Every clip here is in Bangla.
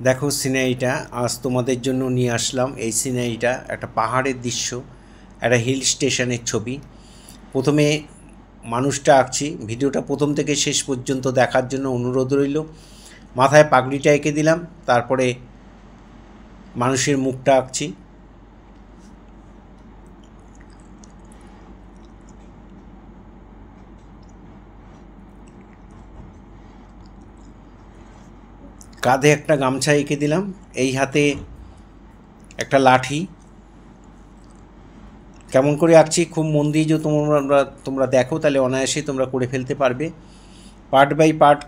দেখো সিনারিটা আজ তোমাদের জন্য নিয়ে আসলাম। এই সিনারিটা একটা পাহাড়ের দৃশ্য, একটা হিল স্টেশনের ছবি। প্রথমে মানুষটা আঁকছি, ভিডিওটা প্রথম থেকে শেষ পর্যন্ত দেখার জন্য অনুরোধ রইল। মাথায় পাগড়িটা এঁকে দিলাম, তারপরে মানুষের মুখটা আঁকছি। কাঁধে একটা গামছা এঁকে দিলাম, এই হাতে একটা লাঠি। কেমন করে আঁকছি খুব মন দিয়ে যে তোমরা দেখো, তাহলে অনায়াসেই তোমরা করে ফেলতে পারবে। পার্ট বাই পার্ট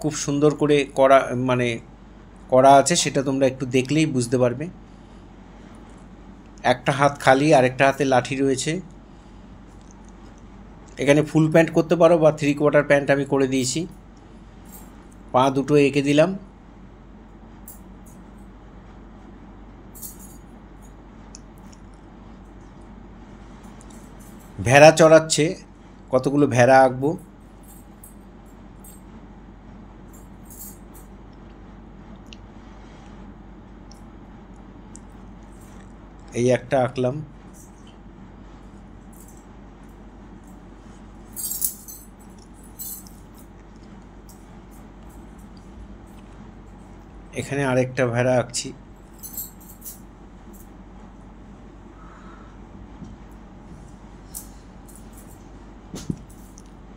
খুব সুন্দর করে করা আছে, সেটা তোমরা একটু দেখলেই বুঝতে পারবে। একটা হাত খালি, আরেকটা হাতে লাঠি রয়েছে। এখানে ফুল প্যান্ট করতে পারো বা 3/4 প্যান্ট আমি করে দিয়েছি। পা দুটো এঁকে দিলাম। ভেড়া চড়াচ্ছে, কতগুলো ভেড়া আঁকবো। এই একটা আঁকলাম। এখানে আরেকটা ভেড়া আঁকছি।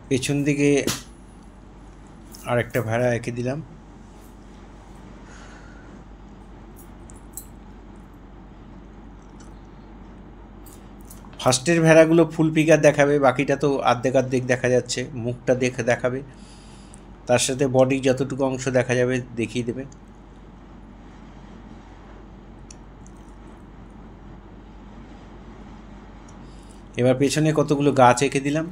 পেছন দিকে আরেকটা ভেড়া এঁকে দিলাম। ফার্স্টের ভেড়াগুলো ফুল ফিগার দেখাবে, বাকিটা তো অর্ধেক দেখা যাচ্ছে, মুখটা দেখাবে, তার সাথে বডি যতটুকু অংশ দেখা যাবে দেখিয়ে দেবে। এবার পেছনে কতগুলো গাছ এঁকে দিলাম।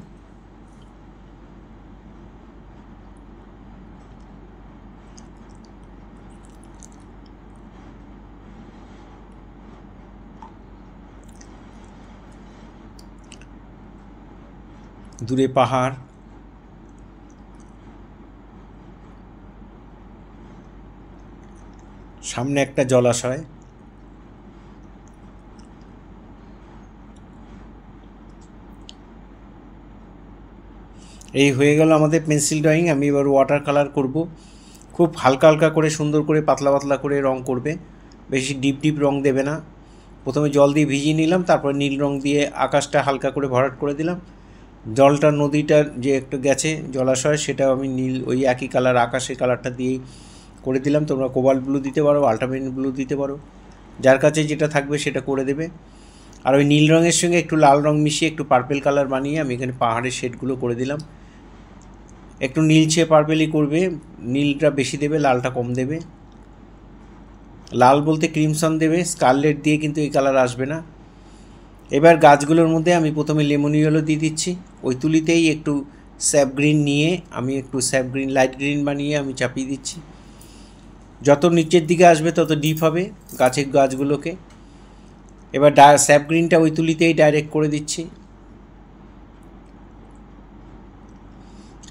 দূরে পাহাড়, সামনে একটা জলাশয়। এই হয়ে গেল আমাদের পেন্সিল ড্রয়িং। আমি এবার ওয়াটার কালার করব। খুব হালকা হালকা করে, সুন্দর করে, পাতলা পাতলা করে রং করবে, বেশি ডিপ ডিপ রং দেবে না। প্রথমে জল দিয়ে ভিজিয়ে নিলাম, তারপর নীল রং দিয়ে আকাশটা হালকা করে ভরাট করে দিলাম। জলটা, নদীটার যে একটু গেছে জলাশয়, সেটাও আমি নীল, ওই একই কালার, আকাশের কালারটা দিয়েই করে দিলাম। তোমরা কোবাল্ট ব্লু দিতে পারো, আল্ট্রামারিন ব্লু দিতে পারো, যার কাছে যেটা থাকবে সেটা করে দেবে। আর ওই নীল রঙের সঙ্গে একটু লাল রং মিশিয়ে একটু পার্পেল কালার বানিয়ে আমি এখানে পাহাড়ের শেডগুলো করে দিলাম। একটু নীলচে পার্পেলই করবে, নীলটা বেশি দেবে, লালটা কম দেবে। লাল বলতে ক্রিমসন দেবে, স্কারলেট দিয়ে কিন্তু এই কালার আসবে না। এবার গাছগুলোর মধ্যে আমি প্রথমে লেমন ইয়েলো দিয়ে দিচ্ছি। ওই তুলিতেই একটু স্যাপ গ্রিন নিয়ে আমি একটু স্যাপ গ্রিন, লাইট গ্রিন বানিয়ে আমি চাপিয়ে দিচ্ছি। যত নিচের দিকে আসবে তত ডিপ হবে গাছগুলোকে। এবার স্যাপ গ্রিনটা ওই তুলিতেই ডাইরেক্ট করে দিচ্ছি।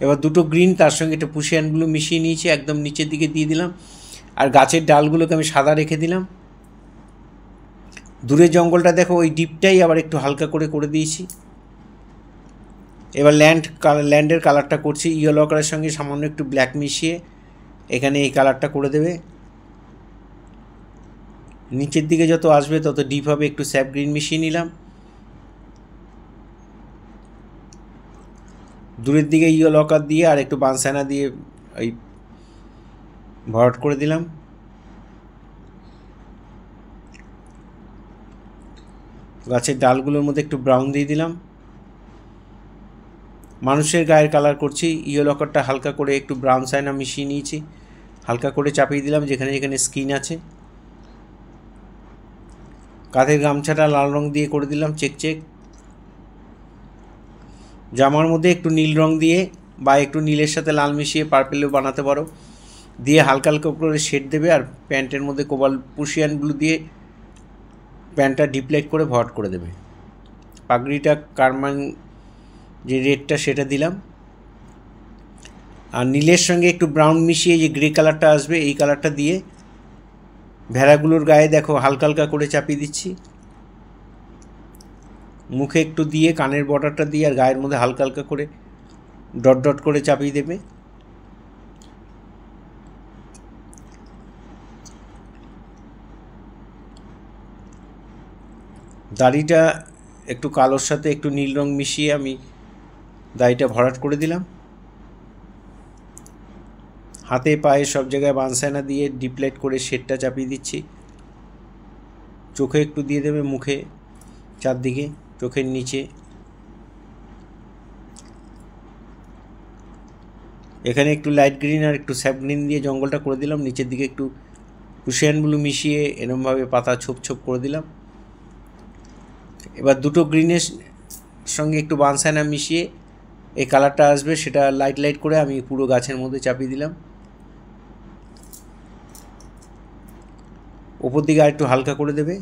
এবার দুটো গ্রিন, তার সঙ্গে একটা পুশিয়ান ব্লু মিশিয়ে নিয়েছি, একদম নিচের দিকে দিয়ে দিলাম। আর গাছের ডালগুলোকে আমি সাদা রেখে দিলাম। দূরের জঙ্গলটা দেখো, ওই ডিপটাই আবার একটু হালকা করে দিয়েছি। এবার ল্যান্ডের কালারটা করছি, ইয়েলো কালারের সঙ্গে সামান্য একটু ব্ল্যাক মিশিয়ে এখানে এই কালারটা করে দেবে। নিচের দিকে যত আসবে তত ডিপ হবে, একটু স্যাপ গ্রিন মিশিয়ে নিলাম। দূরের দিকে ইয়েলো কালার দিয়ে আর একটু বানসানা দিয়ে ওই ভরাট করে দিলাম। গাছের ডালগুলোর মধ্যে একটু ব্রাউন দিয়ে দিলাম। মানুষের গায়ের কালার করছি, ইয়েলো কালারটা হালকা করে একটু ব্রাউন সাইনা মিশিয়ে নিয়েছি, হালকা করে চাপিয়ে দিলাম যেখানে যেখানে স্কিন আছে। কাঁধের গামছাটা লাল রং দিয়ে করে দিলাম চেক। জামার মধ্যে একটু নীল রং দিয়ে বা একটু নীলের সাথে লাল মিশিয়ে পার্পেলও বানাতে পারো, দিয়ে হালকা হালকা করে শেড দেবে। আর প্যান্টের মধ্যে পুশিয়ান ব্লু দিয়ে প্যান্টটা ডিপ্লাইট করে ভরাট করে দেবে। পাগড়িটা কারমান যে রেডটা সেটা দিলাম। আর নীলের সঙ্গে একটু ব্রাউন মিশিয়ে যে গ্রে কালারটা আসবে, এই কালারটা দিয়ে ভেড়াগুলোর গায়ে দেখো হালকা হালকা করে চাপিয়ে দিচ্ছি, মুখে একটু দিয়ে কানের বর্ডারটা দিয়ে আর গায়ের মধ্যে হালকা হালকা করে ডট ডট করে চাপিয়ে দেবে। দাড়িটা একটু কালোর সাথে একটু নীল রং মিশিয়ে আমি দাড়িটা ভরাট করে দিলাম। হাতে পায়ে সব জায়গায় বানসাইনা দিয়ে ডিপ্লেট করে শেডটা চাপিয়ে দিচ্ছি। চোখে একটু দিয়ে দেবে, মুখে চারদিকে, চোখের নিচে। এখানে একটু লাইট গ্রিন আর একটু স্যাপ গ্রিন দিয়ে জঙ্গলটা করে দিলাম। নিচের দিকে একটু কুশিয়ান ব্লু মিশিয়ে এরমভাবে পাতা ছোপ ছোপ করে দিলাম। এবার দুটো গ্রিনের সঙ্গে একটু বানসাইনা মিশিয়ে এই কালারটা আসবে, সেটা লাইট লাইট করে আমি পুরো গাছের মধ্যে চাপিয়ে দিলাম। ওপর দিকে আর একটু হালকা করে দেবে।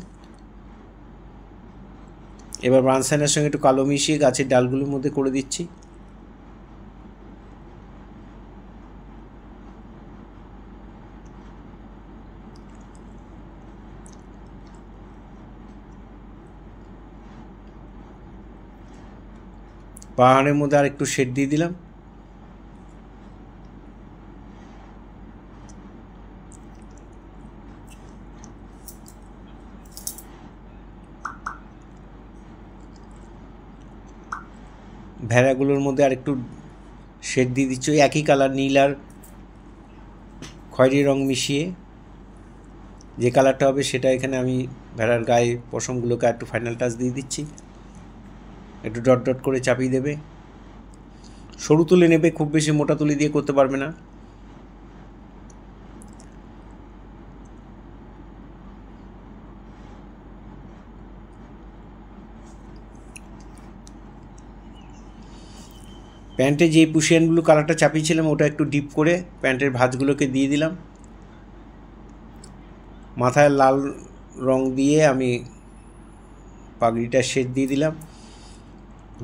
এবার বানসাইনার সঙ্গে একটু কালো মিশিয়ে গাছের ডালগুলোর মধ্যে করে দিচ্ছি। পাহাড়ের মধ্যে আর একটু শেড দিয়ে দিলাম। ভেড়াগুলোর মধ্যে আর একটু শেড দিয়ে দিচ্ছি, একই কালার নীল আর খয়েরি রং মিশিয়ে যে কালারটা হবে সেটা এখানে আমি ভেড়ার গায়ে পশমগুলোকে একটু ফাইনাল টাচ দিয়ে দিচ্ছি। একটু ডট ডট করে চাপিয়ে দেবে। সরু তুলে নেবে, খুব বেশি মোটা তুলি দিয়ে করতে পারবে না। প্যান্টে যেই পুশিয়ান ব্লু কালারটা চাপিয়েছিলাম ওটা একটু ডিপ করে প্যান্টের ভাঁজগুলোকে দিয়ে দিলাম। মাথায় লাল রং দিয়ে আমি পাগড়িটা শেড দিয়ে দিলাম।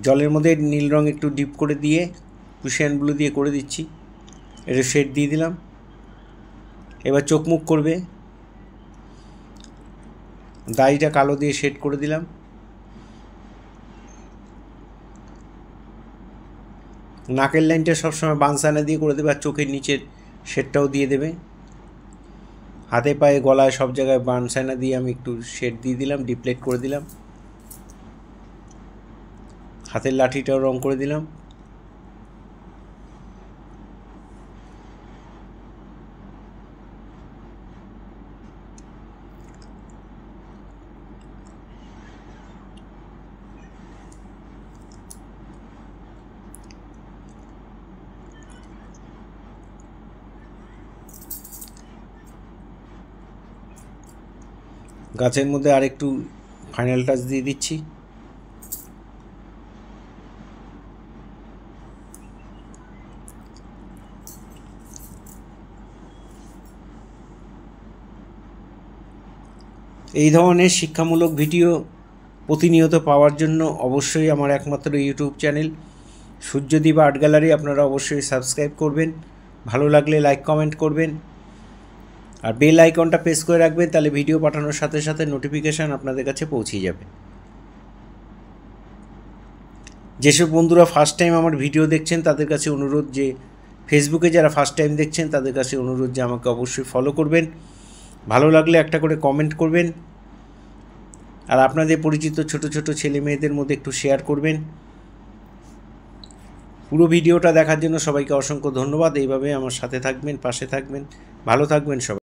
জলের মধ্যে নীল রং একটু ডিপ করে দিয়ে পুশিয়ান ব্লু দিয়ে করে দিচ্ছি, এটা শেড দিয়ে দিলাম। এবার চোখ মুখ করবে, দাড়িটা কালো দিয়ে শেড করে দিলাম। নাকের লাইনটা সবসময় বানসাইনা দিয়ে করে দেবে আর চোখের নিচের শেডটাও দিয়ে দেবে। হাতে পায়ে গলায় সব জায়গায় বানসাইনা দিয়ে আমি একটু শেড দিয়ে দিলাম, ডিপ্লেট করে দিলাম। হাতের লাঠিটাও রং করে দিলাম। গাছের মধ্যে আর একটু ফাইনাল টাচ দিয়ে দিচ্ছি। এই ধরনের শিক্ষামূলক ভিডিও প্রতিনিয়ত পাওয়ার জন্য অবশ্যই আমার একমাত্র YouTube channel Suryadip art gallery আপনারা অবশ্যই সাবস্ক্রাইব করবেন। ভালো লাগলে লাইক কমেন্ট করবেন আর বেল আইকনটা প্রেস করে রাখবেন, তাহলে ভিডিও পাঠানোর সাথে সাথে নোটিফিকেশান আপনাদের কাছে পৌঁছে যাবে। যেসব বন্ধুরা ফার্স্ট টাইম আমার ভিডিও দেখছেন তাদের কাছে অনুরোধ যে ফেসবুকে যারা ফার্স্ট টাইম দেখছেন তাদের কাছে অনুরোধ যে আমাকে অবশ্যই ফলো করবেন, ভালো লাগলে একটা করে কমেন্ট করবেন আর আপনাদের পরিচিত ছোট ছোট ছেলে মেয়েদের মধ্যে একটু শেয়ার করবেন। পুরো ভিডিওটা দেখার জন্য সবাইকে অসংখ্য ধন্যবাদ। এইভাবে আমার সাথে থাকবেন, পাশে থাকবেন, ভালো থাকবেন সবাই।